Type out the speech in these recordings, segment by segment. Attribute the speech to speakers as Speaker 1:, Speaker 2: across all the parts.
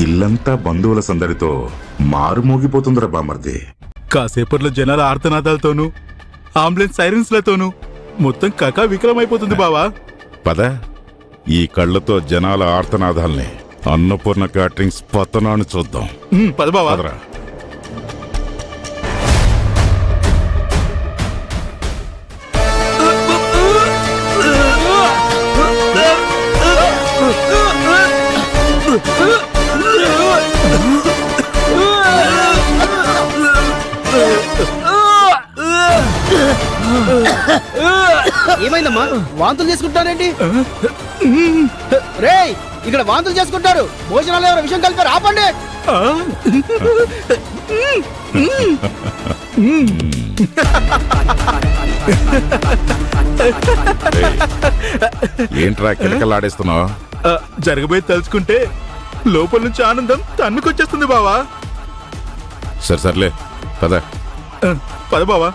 Speaker 1: ఇల్లంతా బంధువుల సందడితో మారుమోగిపోతుందిరా బామర్ది.
Speaker 2: కాసేపట్లో జనాల ఆర్తనాదాలతోనూ అంబులెన్స్ సైరన్స్లతోనూ మొత్తం కకా వికలమైపోతుంది బావా.
Speaker 1: పద, ఈ కళ్ళతో జనాల ఆర్తనాదాల్ని, అన్నపూర్ణ క్యాటరింగ్స్ పతనాన్ని చూద్దాం.
Speaker 2: పద బావా.
Speaker 1: పదరా.
Speaker 3: ఏమైందమ్మా? వాంతులు చేసుకుంటారేంటి? రేయ్, ఇక్కడ వాంతులు చేసుకుంటారు. భోజనాలు ఎవరు విషయం కలిపారు, ఆపండి.
Speaker 1: ఏంట్రా కిలకలాడేస్తున్నావు?
Speaker 2: జరగబోయే తలుచుకుంటే లోపల నుంచి ఆనందం తన్నుకొచ్చేస్తుంది బావా.
Speaker 1: సర్లే పద.
Speaker 2: పద బావా.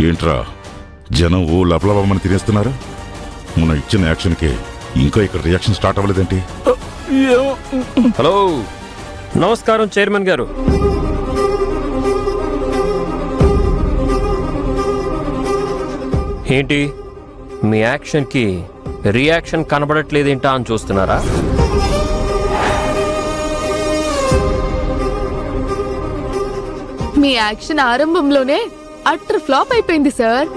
Speaker 1: ఏంట్రా జనం ఓ లబలబమని తినేస్తున్నారు? మనం ఇచ్చిన యాక్షన్కి ఇంకా ఇక్కడ రియాక్షన్ స్టార్ట్ అవ్వలేదేంటి?
Speaker 4: హలో, నమస్కారం చైర్మన్ గారు. ఏంటి మీ యాక్షన్కి రియాక్షన్ కనబడట్లేదేంటా అని చూస్తున్నారా?
Speaker 5: మీ యాక్షన్ ఆరంభంలోనే అట్టర్ ఫ్లాప్ అయిపోయింది సార్.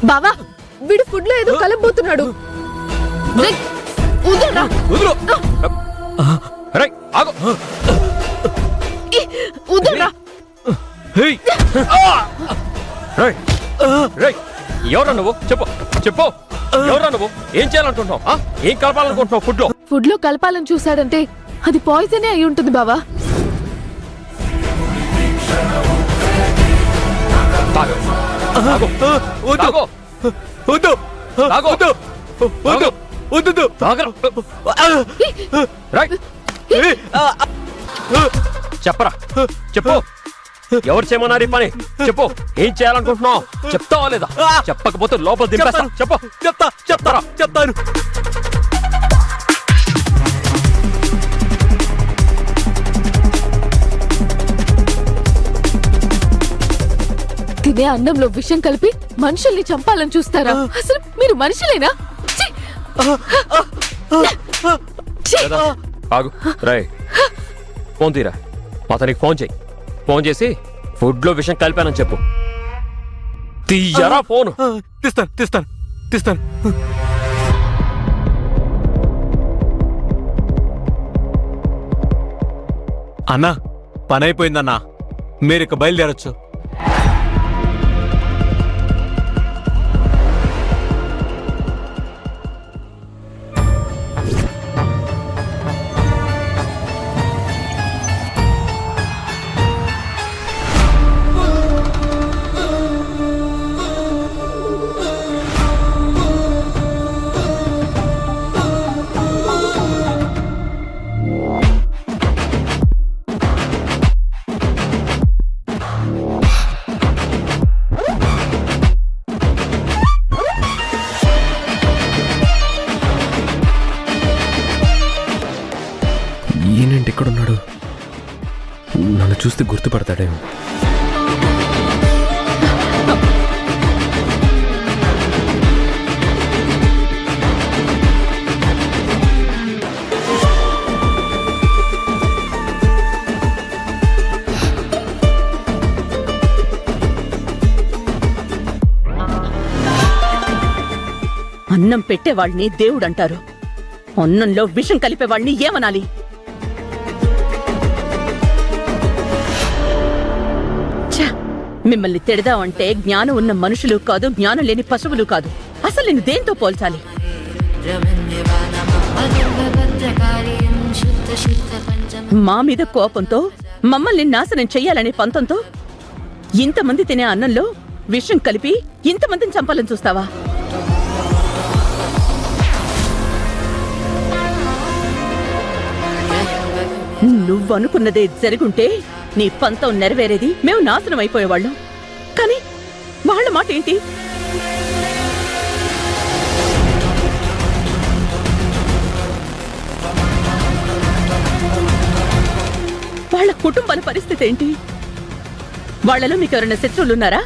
Speaker 5: బావా, వీడు ఫుడ్ లో ఏదో కలబోతున్నాడు.
Speaker 4: ఎవరా నువ్వు? చెప్పు చెప్పు, ఎవరా నువ్వు? ఏం చేయాలనుకుంటున్నావు? ఏం కలపాలనుకుంటున్నావు ఫుడ్ లో?
Speaker 5: ఫుడ్ లో కలపాలని చూసాడంటే అది పాయిజనే అయి ఉంటుంది బావా.
Speaker 4: చెప్పరా, చెప్పు. ఎవరు చేయమన్నారు ఈ పని? చెప్పు, ఏం చేయాలనుకుంటున్నావు? చెప్తావా లేదా? చెప్పకపోతే లోపల దింపేస్తా. చెప్పు. చెప్తాను.
Speaker 5: తినే అన్నంలో విషం కలిపి మనుషుల్ని చంపాలని చూస్తారా? అసలు మీరు మనుషులేనా?
Speaker 4: ఆగు. రై, ఫోన్ తీరా. అతనికి ఫోన్ చేయి. ఫోన్ చేసి ఫుడ్ లో విషయం కలిపానని చెప్పు. తీయరా ఫోన్.
Speaker 2: తీస్తాను. అన్నా, పని అయిపోయిందన్నా. మీరు ఇక బయలుదేరొచ్చు.
Speaker 6: ఈయనేంటి ఎక్కడున్నాడు? నన్ను చూస్తే గుర్తుపడతాడేమో.
Speaker 7: అన్నం పెట్టేవాళ్ళని దేవుడంటారు. అన్నంలో విషం కలిపే వాళ్ళని ఏమనాలి? ఛ! మిమ్మల్ని తిడదామంటే జ్ఞానం ఉన్న మనుషులు కాదు, జ్ఞానం లేని పశువులు కాదు. అసలు నేను దేంతో పోల్చాలి? మా మీద కోపంతో, మమ్మల్ని నాశనం చెయ్యాలనే పంతంతో ఇంతమంది తినే అన్నంలో విషం కలిపి ఇంతమందిని చంపాలని చూస్తావా? నువ్వనుకున్నదే జరుగుంటే నీ పంతం నెరవేరేది, మేము నాశనం అయిపోయేవాళ్ళం. కానీ వాళ్ళ మాట ఏంటి? వాళ్ళ కుటుంబాల పరిస్థితి ఏంటి? వాళ్ళలో మీకు ఎవరైనా శత్రువులున్నారా?